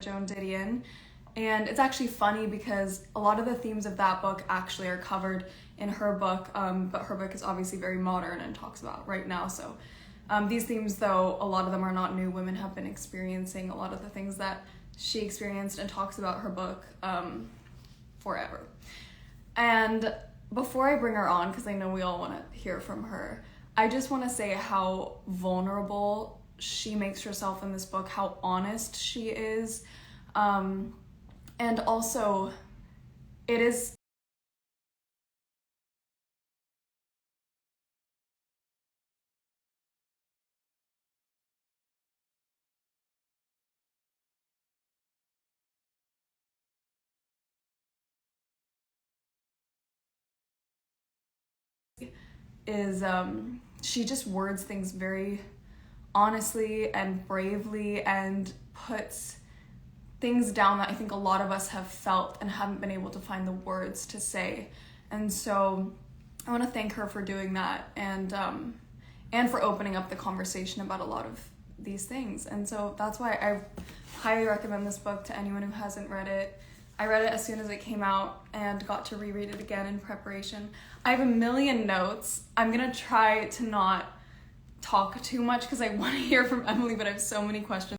Joan Didion. And it's actually funny because a lot of the themes of that book actually are covered in her book, but her book is obviously very modern and talks about right now. So these themes, though, a lot of them are not new. Women have been experiencing a lot of the things that she experienced and talks about her book forever. And before I bring her on, because I know we all want to hear from her, I just want to say how vulnerable she makes herself in this book, how honest she is. And also, it is she just words things very honestly and bravely and puts things down that I think a lot of us have felt and haven't been able to find the words to say. And so I want to thank her for doing that and for opening up the conversation about a lot of these things. And so that's why I highly recommend this book to anyone who hasn't read it. I read it as soon as it came out and got to reread it again in preparation. I have a million notes. I'm going to try to not talk too much because I want to hear from Emily, but I have so many questions.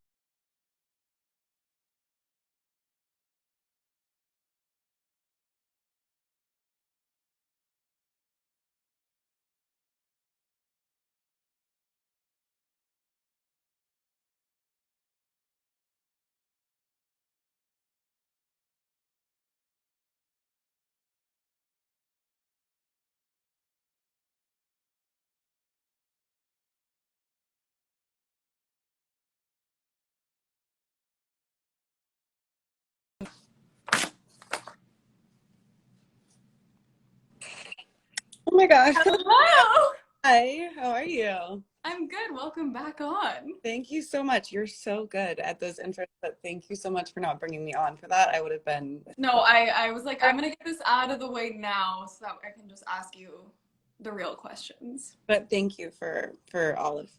Oh my gosh. Hello! Hi, how are you? I'm good. Welcome back on. Thank you so much. You're so good at those intros, but thank you so much for not bringing me on for that. I would have been. No, I was like, I'm gonna get this out of the way now so that I can just ask you the real questions. But thank you for all of.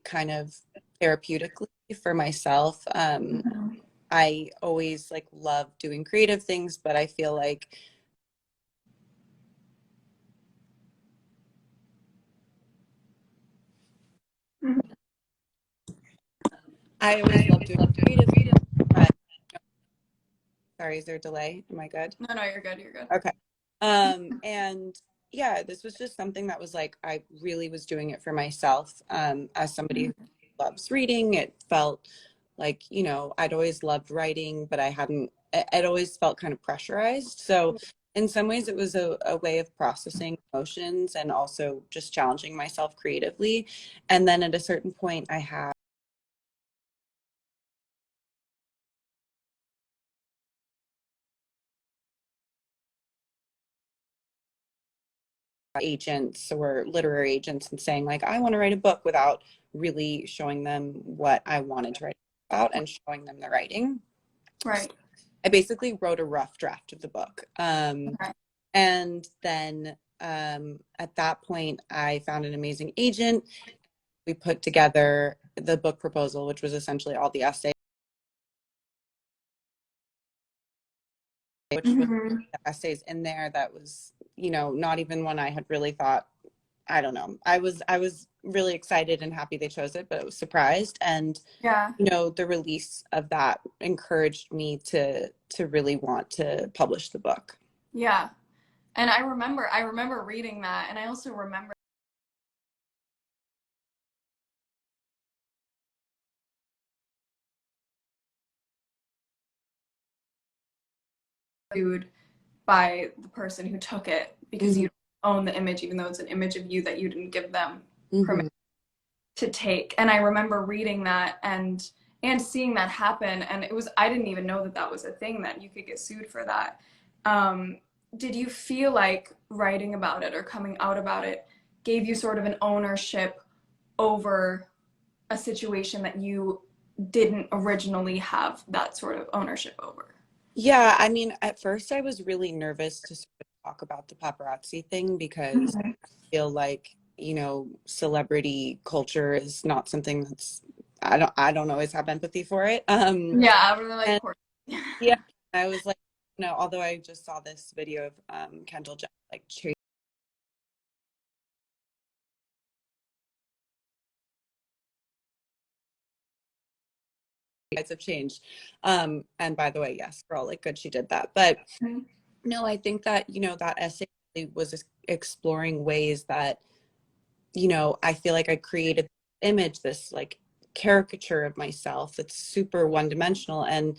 Kind of therapeutically for myself. I always like love doing creative things, but I feel like I always love doing creative things, but sorry, is there a delay? Am I good? No, you're good. You're good. Okay. And yeah, this was just something that was like, I really was doing it for myself. As somebody who loves reading, it felt like, I'd always loved writing, but it always felt kind of pressurized. So in some ways it was a way of processing emotions and also just challenging myself creatively. And then at a certain point I had agents or literary agents and saying like, I want to write a book without really showing them what I wanted to write about and showing them the writing. So Right. I basically wrote a rough draft of the book. Okay. And then at that point, I found an amazing agent. We put together the book proposal, which was essentially all the essays, which was the essays in there that was, not even one I had really thought. I don't know. I was really excited and happy they chose it, but I was surprised. And Yeah. the release of that encouraged me to really want to publish the book. Yeah. And I remember reading that, and I also remember viewed by the person who took it because Mm-hmm. you own the image, even though it's an image of you that you didn't give them Mm-hmm. permission. to take. And I remember reading that and seeing that happen, and it was, I didn't even know that that was a thing, that you could get sued for that. um, did you feel like writing about it or coming out about it gave you sort of an ownership over a situation that you didn't originally have that sort of ownership over? Yeah, I mean, at first I was really nervous to sort of talk about the paparazzi thing because Mhm. I feel like, you know, celebrity culture is not something that's I don't always have empathy for it. Yeah, I really like And court. yeah, I was like, no, although I just saw this video of Kendall Jenner like have changed. And by the way, yes, girl, like good she did that. But no, I think that, you know, that essay really was exploring ways that, you know, I feel like I created this image, this like caricature of myself that's super one dimensional. And,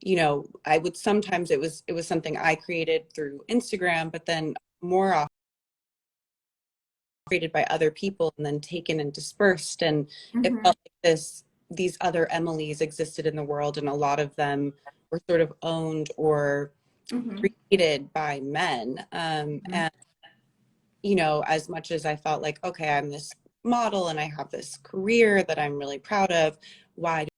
you know, I would sometimes it was something I created through Instagram, but then more often created by other people and then taken and dispersed. And it Mm-hmm. felt like these other Emilys existed in the world, and a lot of them were sort of owned or Mm-hmm. created by men. And you know, as much as I felt like, okay, I'm this model and I have this career that I'm really proud of, why do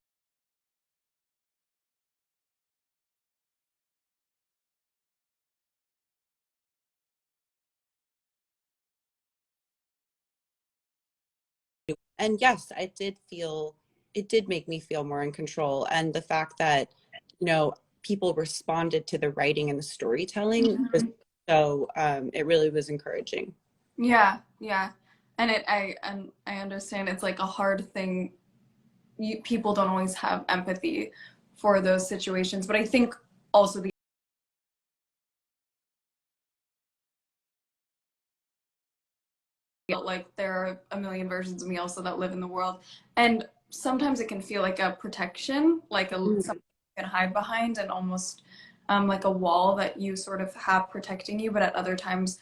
and yes, it did make me feel more in control. And the fact that, you know, people responded to the writing and the storytelling was Mm-hmm. so it really was encouraging. Yeah, yeah. And I understand it's like a hard thing. People don't always have empathy for those situations, but I think also the like there are a million versions of me also that live in the world, and sometimes it can feel like a protection, like a something you can hide behind, and almost like a wall that you sort of have protecting you, but at other times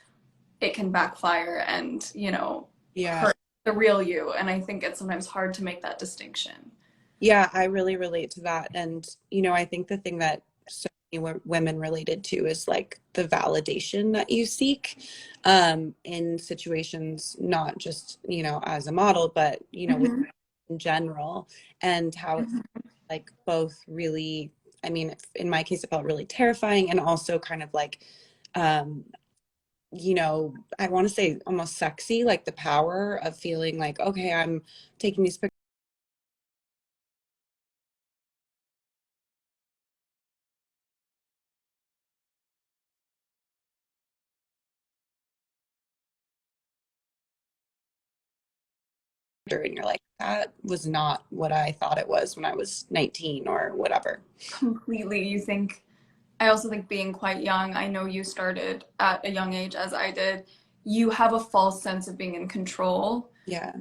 it can backfire and, you know, Yeah. hurt the real you. And I think it's sometimes hard to make that distinction. Yeah, I really relate to that. And, you know, I think the thing that so many women related to is like the validation that you seek in situations, not just, you know, as a model, but, you know, with Mm-hmm. in general, and how it Mm-hmm. like both really, I mean, in my case, it felt really terrifying and also kind of like, um, you know, I want to say almost sexy, like the power of feeling like, okay, I'm taking these pictures and you're like, that was not what I thought it was when I was 19 or whatever. Completely. You think, I also think being quite young, I know you started at a young age as I did, you have a false sense of being in control Yeah.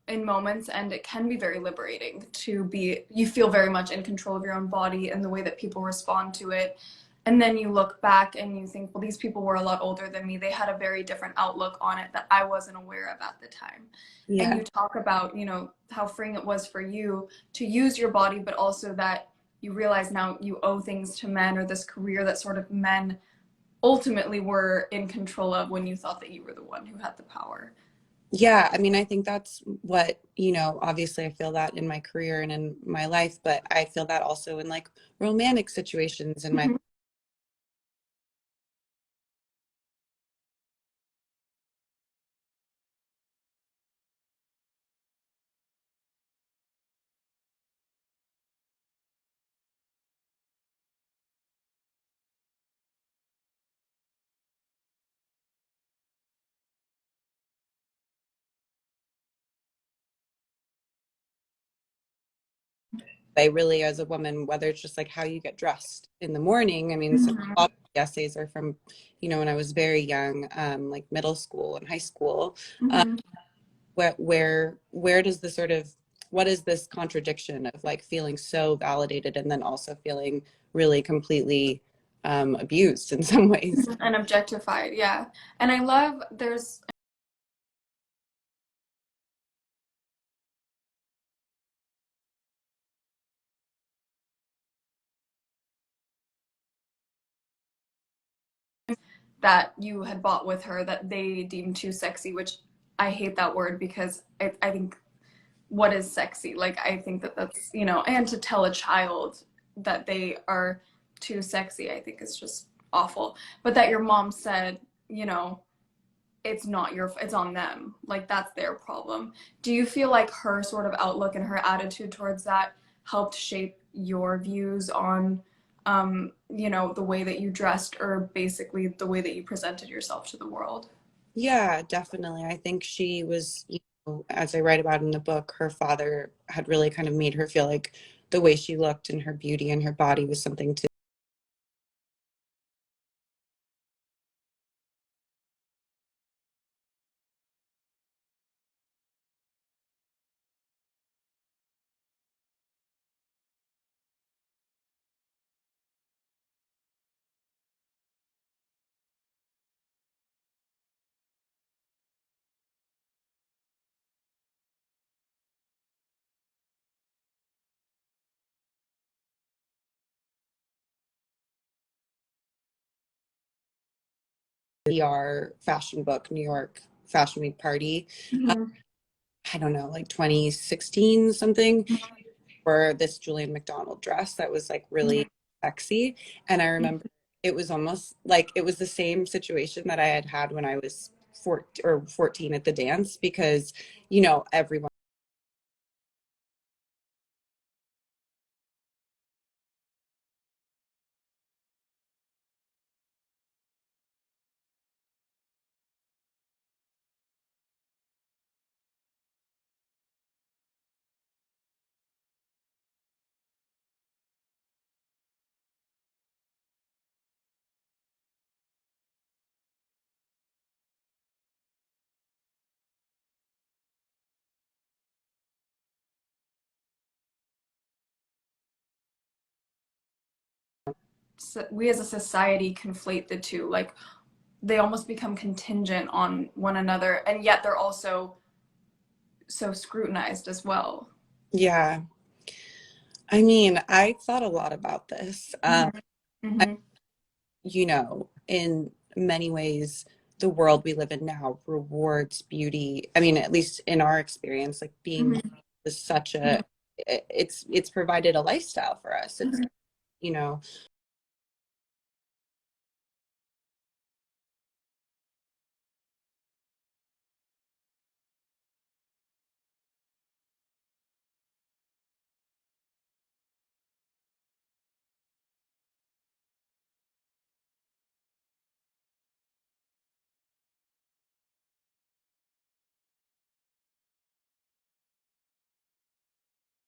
in moments, and it can be very liberating to be, you feel very much in control of your own body and the way that people respond to it. And then you look back and you think, well, these people were a lot older than me. They had a very different outlook on it that I wasn't aware of at the time. And Yeah. you talk about, you know, how freeing it was for you to use your body, but also that you realize now you owe things to men, or this career that sort of men ultimately were in control of when you thought that you were the one who had the power. Yeah. I mean, I think that's what, you know, obviously I feel that in my career and in my life, but I feel that also in like romantic situations in my Mhm. I really, as a woman, whether it's just like how you get dressed in the morning. I mean, so a Mhm. lot of the essays are from, you know, when I was very young, like middle school and high school. Um, Mhm. where does the sort of what is this contradiction of like feeling so validated and then also feeling really completely abused in some ways? And objectified, yeah. And I love, there's that you had bought with her that they deemed too sexy, which I hate that word because I think what is sexy? Like, I think that that's, you know, and to tell a child that they are too sexy, I think is just awful. But that your mom said, you know, it's not your, it's on them. Like, that's their problem. Do you feel like her sort of outlook and her attitude towards that helped shape your views on, you know, the way that you dressed or basically the way that you presented yourself to the world? Yeah, definitely. I think she was, as I write about in the book, her father had really kind of made her feel like the way she looked and her beauty and her body was something to PR fashion book, New York Fashion Week party. Mm-hmm. I don't know, like 2016 something, for this Julian McDonald dress that was like really sexy. And I remember it was almost like it was the same situation that I had had when I was 14 at the dance, because, everyone So we as a society conflate the two. Like, they almost become contingent on one another, and yet they're also so scrutinized as well. yeah. I mean, I thought a lot about this. Mm-hmm. I- Mm-hmm. in many ways, the world we live in now rewards beauty. I mean, at least in our experience, like being Mm-hmm. is such a it's provided a lifestyle for us. It's, Mm-hmm. you know,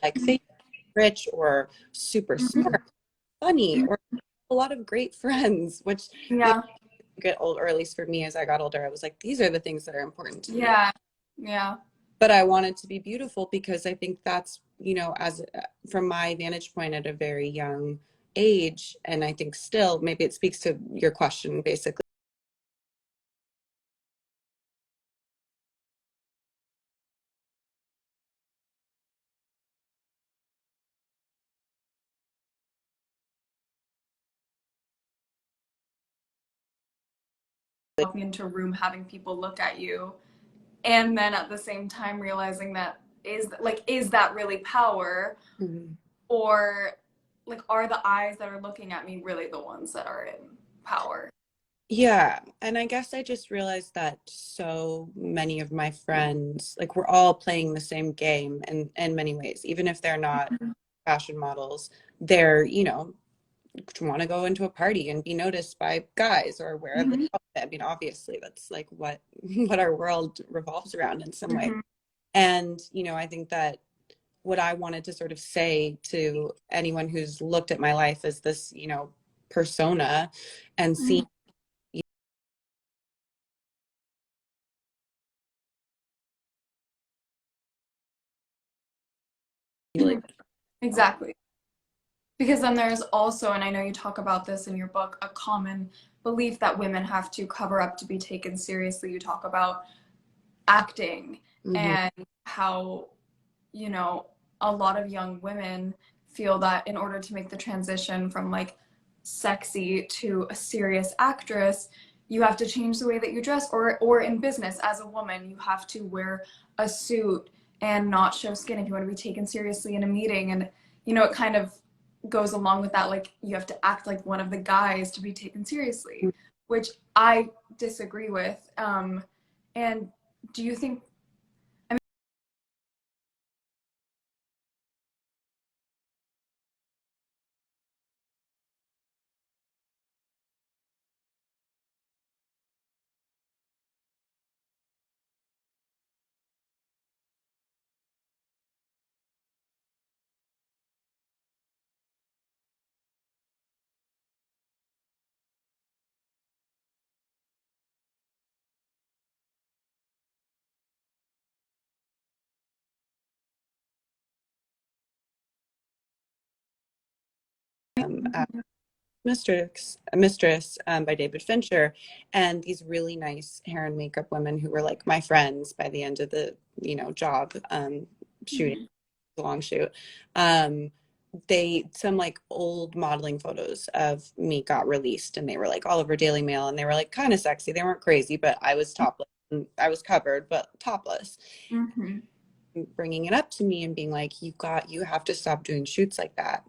like fake rich or super smart, funny, or a lot of great friends, which Yeah. get old, or at least for me as I got older, I was like, these are the things that are important to me. Yeah. Yeah. But I wanted to be beautiful because I think that's, as from my vantage point at a very young age, and I think still, maybe it speaks to your question basically. Walking into a room, having people look at you, and then at the same time realizing that is that really power, Mhm. or like are the eyes that are looking at me really the ones that are in power? Yeah, and I guess I just realized that so many of my friends, like we're all playing the same game in many ways, even if they're not fashion models, they're, want to go into a party and be noticed by guys or wear this Mm-hmm. outfit. I mean, obviously that's like what what our world revolves around in some way. Mm-hmm. And, I think that what I wanted to sort of say to anyone who's looked at my life as this, persona and see like Exactly. Because then there's also, and I know you talk about this in your book, a common belief that women have to cover up to be taken seriously. You talk about acting mhm. and how, you know, a lot of young women feel that in order to make the transition from like sexy to a serious actress, you have to change the way that you dress, or in business as a woman you have to wear a suit and not show skin if you want to be taken seriously in a meeting. And it kind of goes along with that, like you have to act like one of the guys to be taken seriously, which I disagree with. And do you think, Mistress by David Fincher, and these really nice hair and makeup women who were like my friends by the end of the job, shooting the long shoot. Some like old modeling photos of me got released, and they were like all over Daily Mail, and they were like kind of sexy. They weren't crazy, but I was topless. I was covered but topless, mm-hmm. bringing it up to me and being like, you have to stop doing shoots like that,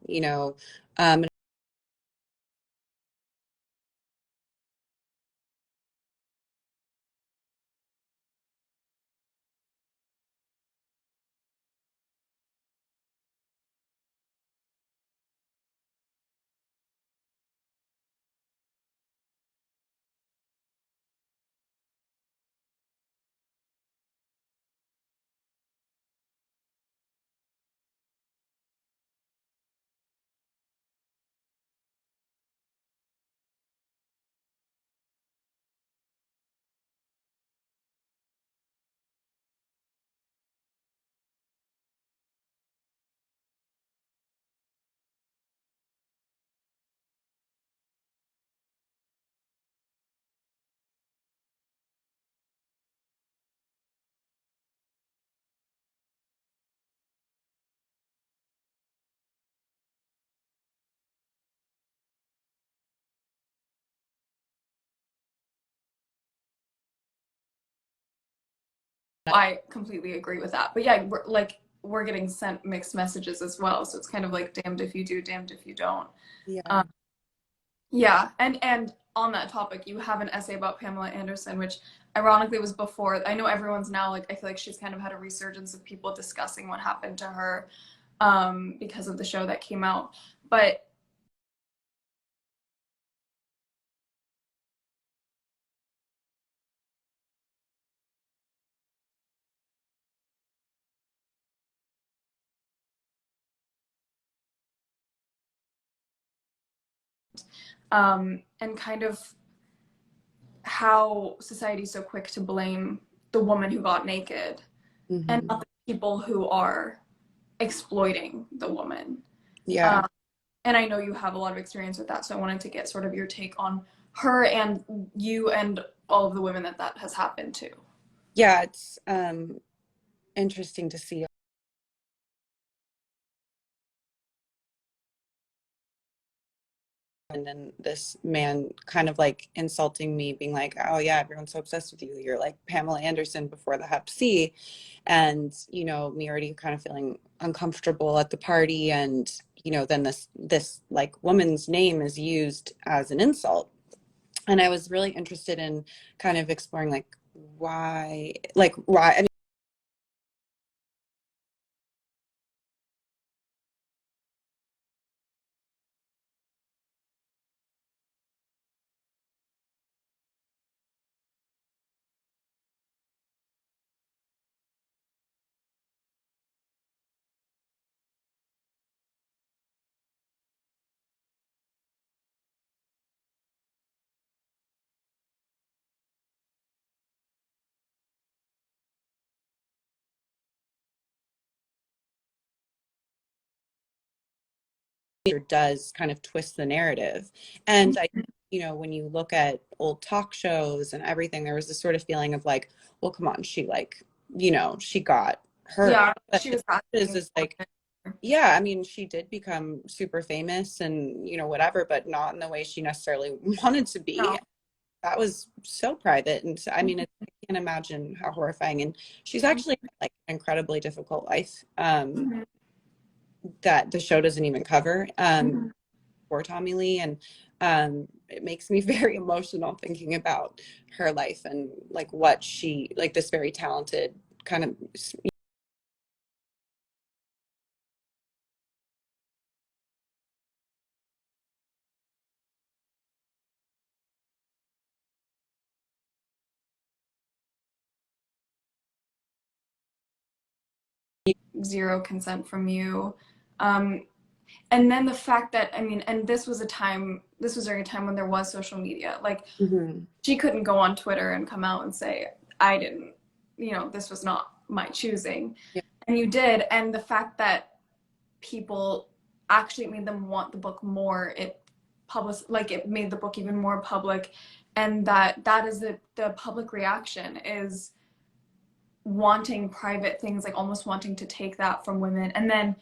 I completely agree with that. But yeah, we're getting sent mixed messages as well, so it's kind of like damned if you do, damned if you don't. yeah. um, yeah, and on that topic, you have an essay about Pamela Anderson, which ironically was before. I know everyone's now like, I feel like she's kind of had a resurgence of people discussing what happened to her, because of the show that came out. But and kind of how society's so quick to blame the woman who got naked and Mm-hmm. not the people who are exploiting the woman. Yeah. Um, and I know you have a lot of experience with that, so I wanted to get sort of your take on her and you and all of the women that has happened to. Yeah, it's interesting to see. And then this man kind of like insulting me, being like, oh yeah, everyone's so obsessed with you, you're like Pamela Anderson before the hep C. And me already kind of feeling uncomfortable at the party, and then this like woman's name is used as an insult. And I was really interested in kind of exploring why I mean, does kind of twist the narrative. And I, when you look at old talk shows and everything, there was this sort of feeling of like, well, come on, she like, she got hurt. Yeah, But she the was truth asking is for like, it. yeah, I mean, she did become super famous and, whatever, but not in the way she necessarily wanted to be. No. that was so private. And so, I mean, I can't imagine how horrifying. And she's actually had, like, an incredibly difficult life, Mhm. that the show doesn't even cover, Mhm. for Tommy Lee. And it makes me very emotional thinking about her life and like what she, like this very talented kind of, 0 consent from you. Um, and then the fact that, I mean, and this was a time, this was during a time when there was social media. Like, Mhm. she couldn't go on Twitter and come out and say, I didn't, this was not my choosing. Yeah. And you did. And the fact that people actually made them want the book more, it made the book even more public. And that is the public reaction is wanting private things, like almost wanting to take that from women and then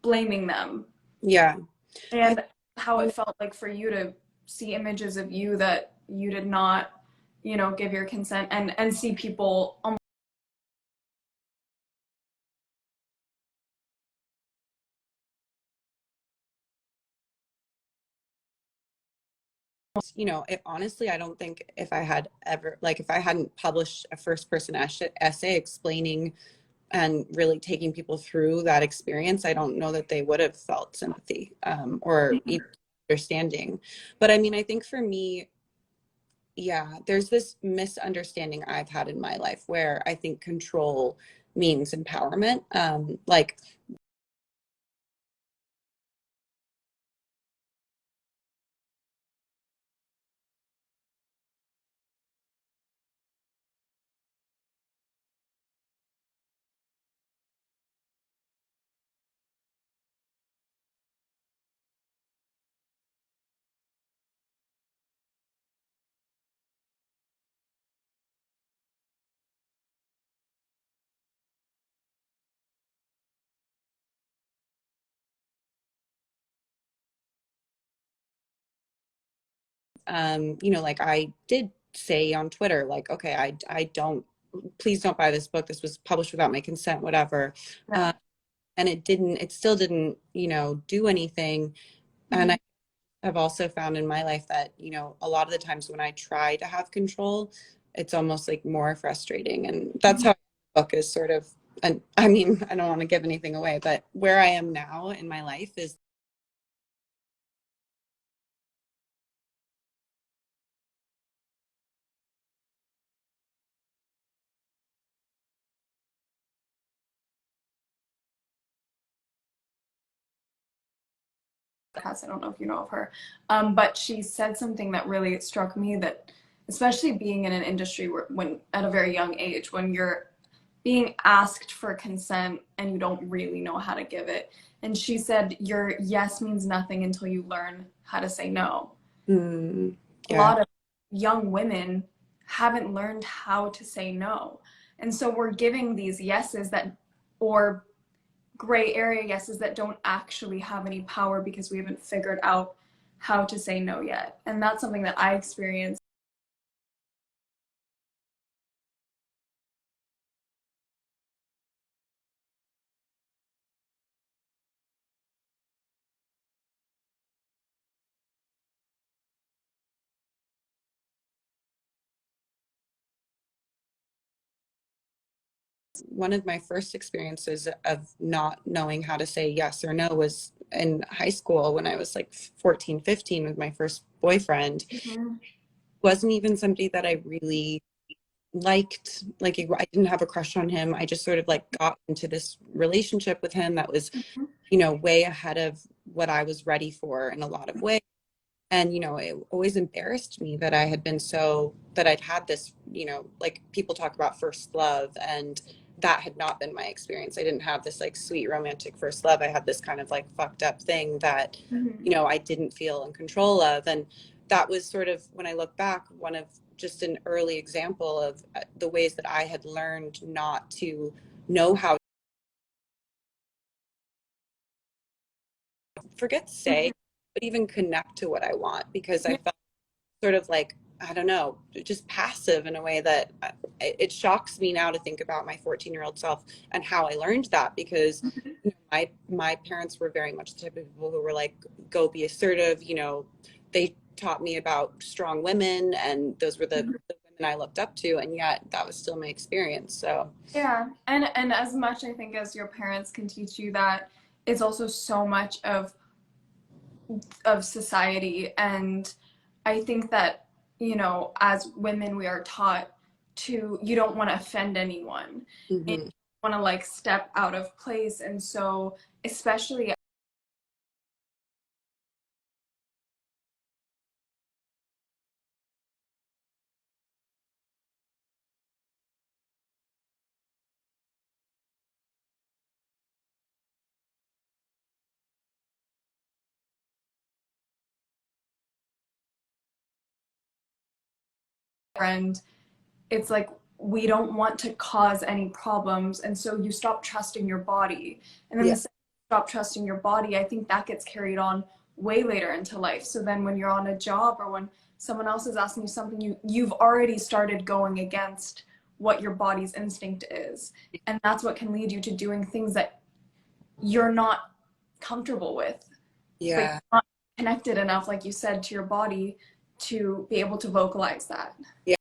blaming them. Yeah. I And how it felt like for you to see images of you that you did not, give your consent, and see people almost, honestly, I don't think if I had ever, like, if I hadn't published a first person essay explaining and really taking people through that experience, I don't know that they would have felt sympathy, or even understanding. But I mean, I think for me, yeah, there's this misunderstanding I've had in my life where I think control means empowerment. Like, like I did say on Twitter, like, okay, I don't, please don't buy this book. This was published without my consent, whatever. yeah. And it still didn't, do anything. And Mhm. I have also found in my life that, a lot of the times when I try to have control, it's almost like more frustrating. And that's Mhm. how the book is sort of, and I mean, I don't want to give anything away, but where I am now in my life is I don't know if you know of her, but she said something that really struck me, that especially being in an industry where, when at a very young age, when you're being asked for consent and you don't really know how to give it. And she said, your yes means nothing until you learn how to say no. mm, A yeah. lot of young women haven't learned how to say no. And so we're giving these yeses that, or gray area yeses that don't actually have any power because we haven't figured out how to say no yet. And that's something that I experienced. One of my first experiences of not knowing how to say yes or no was in high school when I was like 14, 15 with my first boyfriend. Mhm. Wasn't even somebody that I really liked. Like, I didn't have a crush on him. I just sort of like got into this relationship with him that was, way ahead of what I was ready for in a lot of ways. And it always embarrassed me that I had been so, that I'd had this, like people talk about first love, and that had not been my experience. I didn't have this like sweet romantic first love. I had this kind of like fucked up thing that Mhm. I didn't feel in control of. And that was sort of, when I look back, one of just an early example of the ways that I had learned not to know how, forget say, Mhm. but even connect to what I want, because I Yeah. felt sort of like I don't know, just passive in a way that it shocks me now to think about my 14-year-old self and how I learned that, because you know, my parents were very much the type of people who were like, go be assertive. You know, they taught me about strong women, and those were the women I looked up to, and yet that was still my experience. So Yeah, and as much I think as your parents can teach you that, it's also so much of society. And I think that, you know, as women we are taught to, you don't want to offend anyone. And mhm. you want to like step out of place. And so especially friend, it's like we don't want to cause any problems, and so you stop trusting your body. And then Yeah, the second you stop trusting your body, I think that gets carried on way later into life. So then when you're on a job or when someone else is asking you something, you've already started going against what your body's instinct is, and that's what can lead you to doing things that you're not comfortable with, but you're yeah. not connected enough, like you said, to your body to be able to vocalize that. Yeah.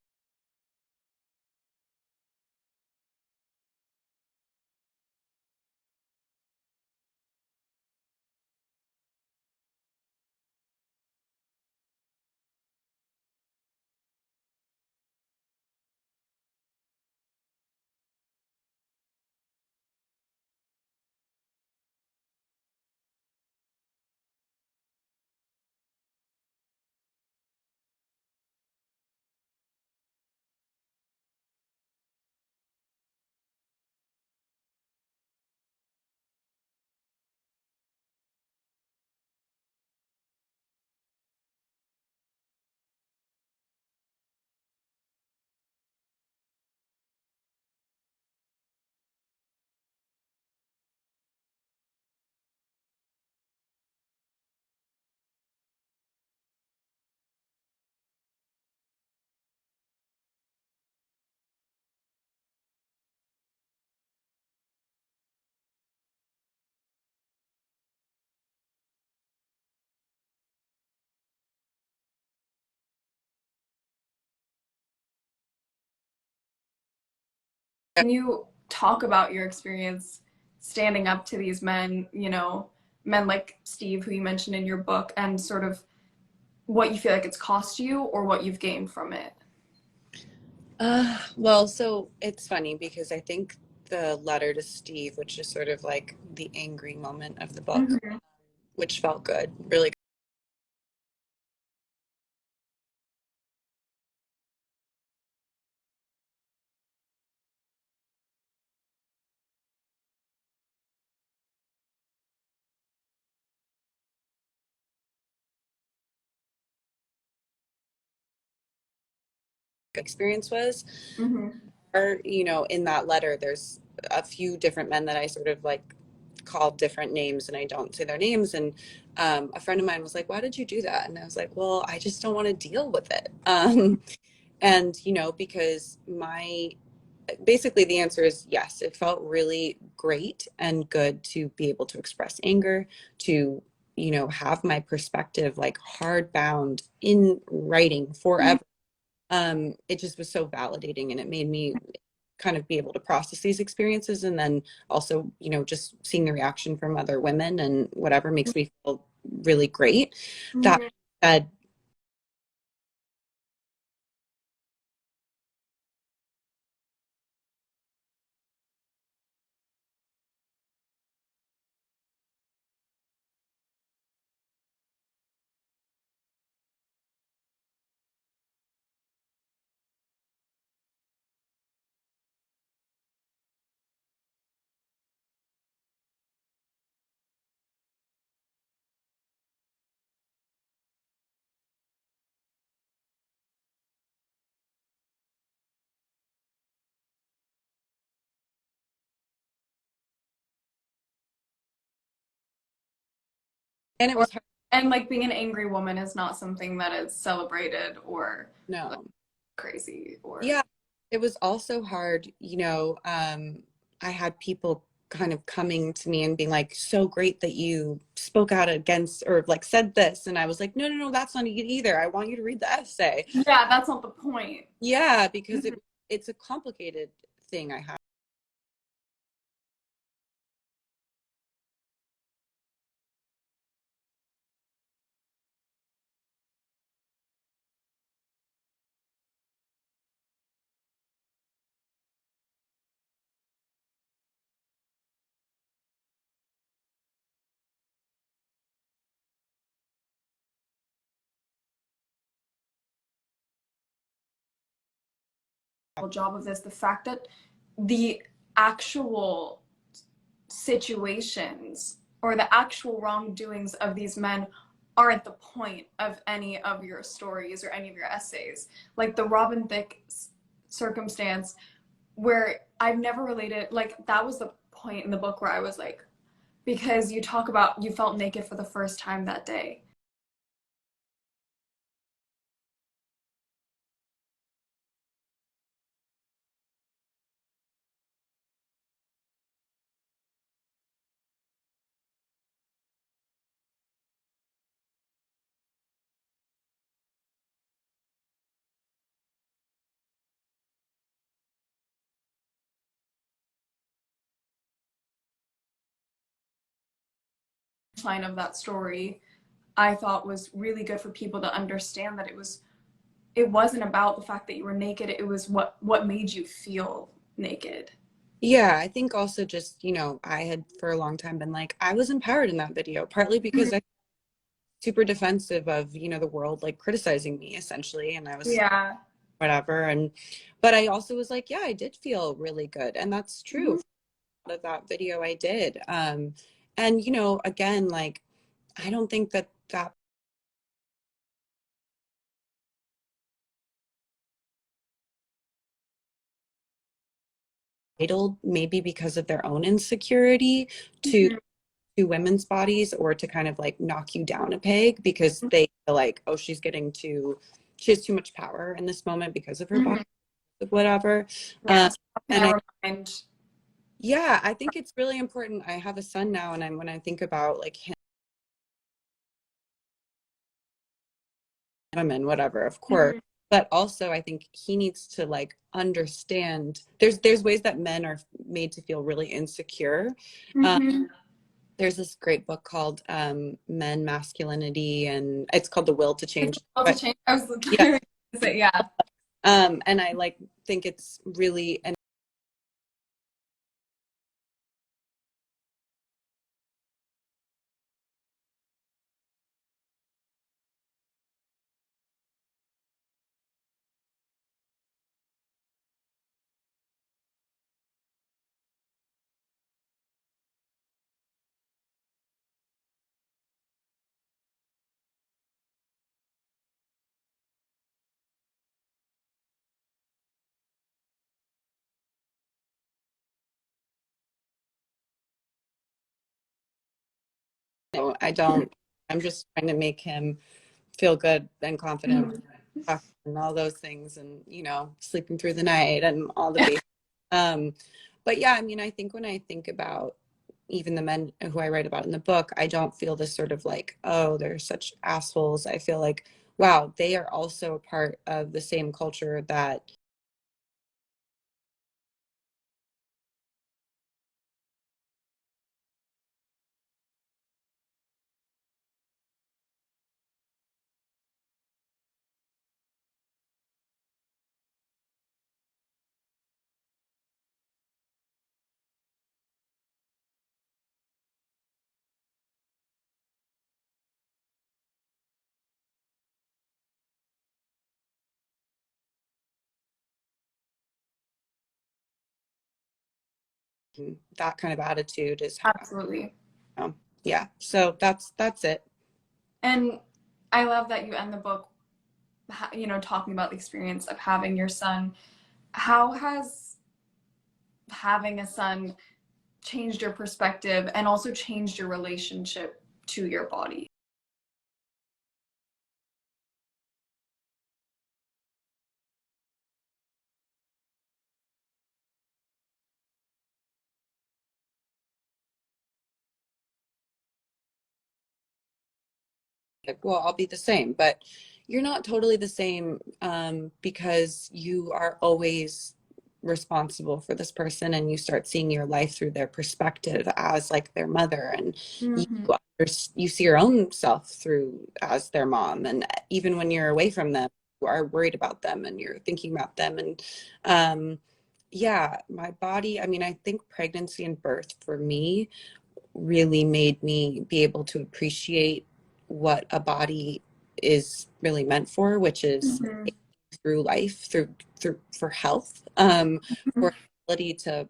Can you talk about your experience standing up to these men, you know, men like Steve, who you mentioned in your book, and sort of what you feel like it's cost you or what you've gained from it? Well, so it's funny because I think the letter to Steve, which is sort of like the angry moment of the book, Mm-hmm. which felt good, really good experience was. Mm-hmm. Or, you know, in that letter, there's a few different men that I sort of like called different names and I don't say their names. And a friend of mine was like, why did you do that? And I was like, well, I just don't want to deal with it. And, you know, because basically the answer is yes, it felt really great and good to be able to express anger, to, you know, have my perspective like hard bound in writing forever. It just was so validating, and it made me kind of be able to process these experiences. And then also, you know, just seeing the reaction from other women and whatever makes me feel really great. That Mm-hmm. said, and it Or was hard. And like being an angry woman is not something that is celebrated or like No. crazy or Yeah, it was also hard, I had people kind of coming to me and being like, so great that you spoke out against or like said this. And I was like, no, no, no, that's not it either. I want you to read the essay. yeah, that's not the point. Yeah, because Mhm. it's a complicated thing I have. Job of this, the fact that the actual situations or the actual wrongdoings of these men aren't the point of any of your stories or any of your essays. Like the Robin Thicke circumstance, where I've never related, like that was the point in the book where I was like, because you talk about you felt naked for the first time that day. Line of that story I thought was really good for people to understand that it wasn't about the fact that you were naked, it was what made you feel naked. Yeah, I think also just, I had for a long time been like, I was empowered in that video, partly because I super defensive of, the world like criticizing me essentially. And I was Yeah. whatever. But I also was like, yeah, I did feel really good. And that's true. Mhm. For a lot of that video I did. And, again, like, I don't think that titled maybe because of their own insecurity to Mhm. to women's bodies or to kind of like knock you down a peg because they feel like, oh, she has too much power in this moment because of her body, Mhm. whatever. Yeah, Um, so how can and I remind? yeah, I think it's really important. I have a son now, and when I think about like him, women, whatever, of course. Mhm. But also, I think he needs to like understand. There's ways that men are made to feel really insecure. Um, Mhm. there's this great book called Men, Masculinity, and it's called The Will to It's Change. about to But change. I was yeah, literally gonna say, yeah. and I like think it's really I don't. I'm just trying to make him feel good and confident Mhm. and all those things and sleeping through the night and all the basics. um but yeah, I mean, I think when I think about even the men who I write about in the book, I don't feel this sort of like, oh, they're such assholes. I feel like, wow, they are also a part of the same culture that that kind of attitude is Absolutely. yeah, so that's it. And I love that you end the book, talking about the experience of having your son. How has having a son changed your perspective and also changed your relationship to your body? like, well, I'll be the same, but you're not totally the same, because you are always responsible for this person, and you start seeing your life through their perspective as like their mother, and you Mm-hmm. you see your own self through as their mom, and even when you're away from them, you are worried about them and you're thinking about them, and yeah, my body, I mean, I think pregnancy and birth for me really made me be able to appreciate what a body is really meant for, which is Mm-hmm. through life, through for health, for ability to,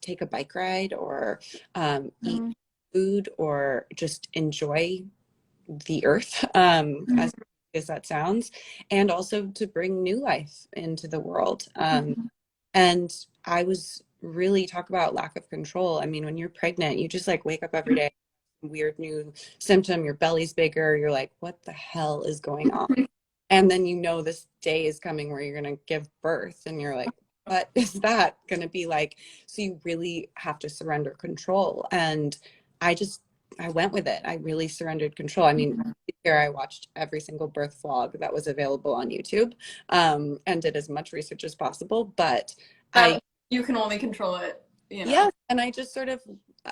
take a bike ride, or eat Mm-hmm. food, or just enjoy the earth, as that sounds, and also to bring new life into the world. And I was really, talk about lack of control. I mean, when you're pregnant, you just like wake up every day, weird new symptom, your belly's bigger, you're like, what the hell is going on? And then this day is coming where you're going to give birth, and you're like, what is that going to be like? So you really have to surrender control. And I just, I went with it. I really surrendered control. I mean, here I watched every single birth vlog that was available on YouTube, and did as much research as possible. But I, That you can only control it, you know. yeah, and I just sort of,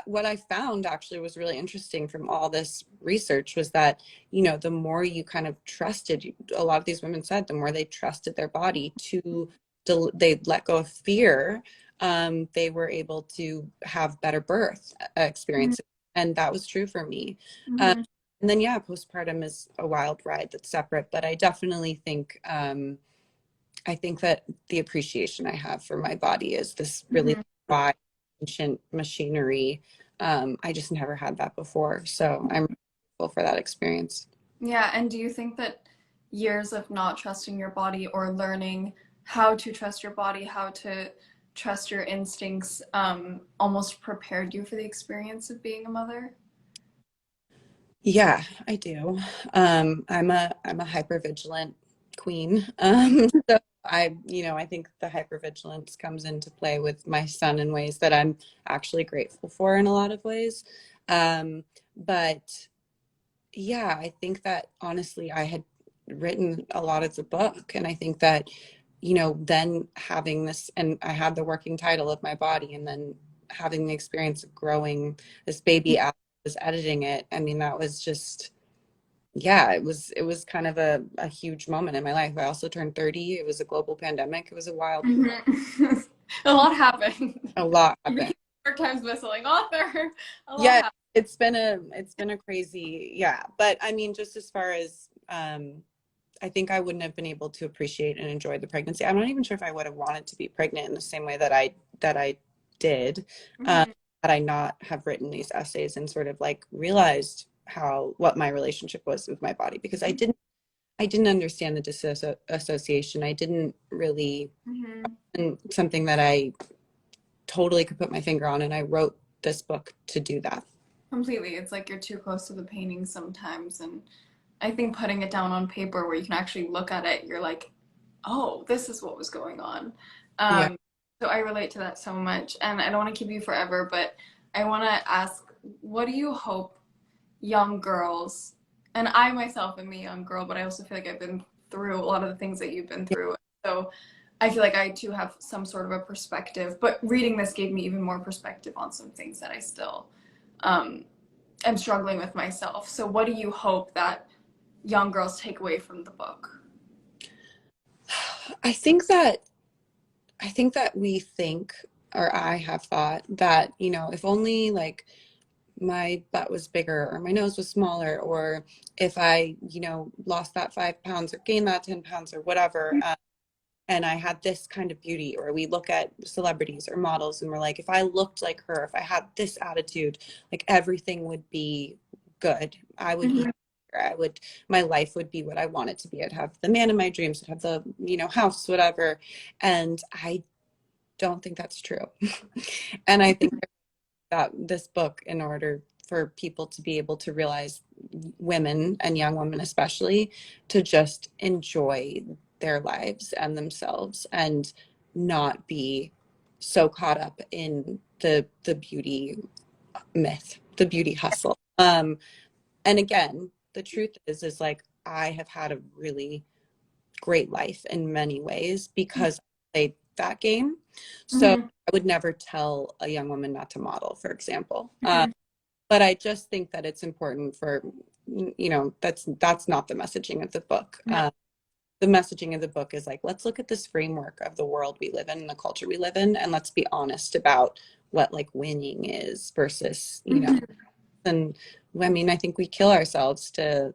what I found actually was really interesting from all this research was that, the more you kind of trusted, a lot of these women said, the more they trusted their body to, they let go of fear, they were able to have better birth experiences. And that was true for me. Um, Mm-hmm. and then, yeah, postpartum is a wild ride that's separate, but I definitely think, I think that the appreciation I have for my body is this really Mm-hmm. wide, ancient machinery. I just never had that before. So I'm grateful for that experience. Yeah, and do you think that years of not trusting your body or learning how to trust your body, how to trust your instincts, almost prepared you for the experience of being a mother? Yeah, I do. I'm a hypervigilant queen. So I think the hypervigilance comes into play with my son in ways that I'm actually grateful for in a lot of ways. But yeah, I think that honestly, I had written a lot of the book, and I think that, then having this, and I had the working title of my body, and then having the experience of growing this baby as I was editing it. I mean, that was just, yeah, it was kind of a huge moment in my life. I also turned 30. It was a global pandemic. It was a wild, Mm-hmm. A lot happened. a lot You happened. became a New York Times bestselling author. A lot Yeah, happened. it's been a crazy, yeah. But I mean, just as far as, I think I wouldn't have been able to appreciate and enjoy the pregnancy. I'm not even sure if I would have wanted to be pregnant in the same way that I did, Mm-hmm. had I not have written these essays and sort of like realized what my relationship was with my body, because I didn't understand the disassociation. I didn't really, Mm-hmm. and something that I totally could put my finger on, and I wrote this book to do that. Completely. It's like you're too close to the painting sometimes, and I think putting it down on paper where you can actually look at it, you're like, oh, this is what was going on. Yeah. Um, so I relate to that so much. And I don't want to keep you forever, but I want to ask, what do you hope young girls, and I myself am a young girl, but I also feel like I've been through a lot of the things that you've been through. So I feel like I too have some sort of a perspective, but reading this gave me even more perspective on some things that I still um, am struggling with myself. So what do you hope that young girls take away from the book? I think that I think that we think, or I have thought that, if only like my butt was bigger, or my nose was smaller, or if I, lost that 5 pounds or gained that 10 pounds or whatever, and I had this kind of beauty, or we look at celebrities or models and we're like, if I looked like her, if I had this attitude, like everything would be good. I would eat. Mm-hmm. I would, my life would be what I want it to be. I'd have the man in my dreams, I'd have the, house, whatever. And I don't think that's true. And I think that this book, in order for people to be able to realize, women and young women especially, to just enjoy their lives and themselves, and not be so caught up in the beauty myth, the beauty hustle. And again, the truth is like I have had a really great life in many ways because I played that game. So Mm-hmm. I would never tell a young woman not to model, for example. Mm-hmm. But I just think that it's important for, that's not the messaging of the book. No. The messaging of the book is like, let's look at this framework of the world we live in and the culture we live in, and let's be honest about what like winning is versus, and I mean, I think we kill ourselves to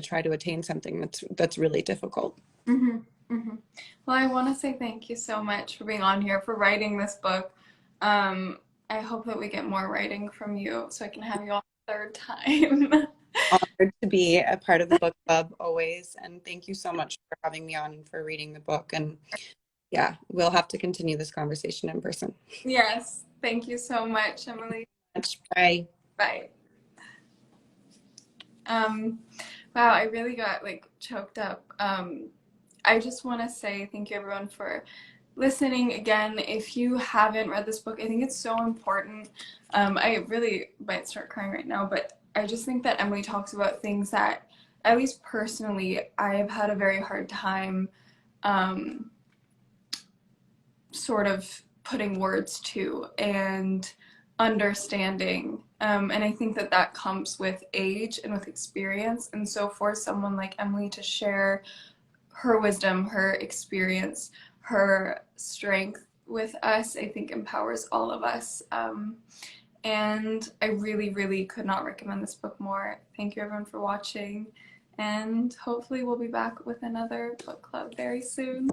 try to attain something that's really difficult. Mm-hmm. Mm-hmm. Well, I want to say thank you so much for being on here, for writing this book. Um, I hope that we get more writing from you so I can have you on a third time. Honored to be a part of the book club always, and thank you so much for having me on and for reading the book. And yeah, we'll have to continue this conversation in person. Yes. Thank you so much, Emily. Bye. Bye. Um, wow, I really got like choked up. I just want to say thank you everyone for listening again. If you haven't read this book, I think it's so important. I really might start crying right now, but I just think that Emily talks about things that, at least personally, I have had a very hard time um, sort of putting words to and understanding. And I think that that comes with age and with experience. And so for someone like Emily to share her wisdom, her experience, her strength with us, I think empowers all of us. And I really, really could not recommend this book more. Thank you everyone for watching. And hopefully we'll be back with another book club very soon.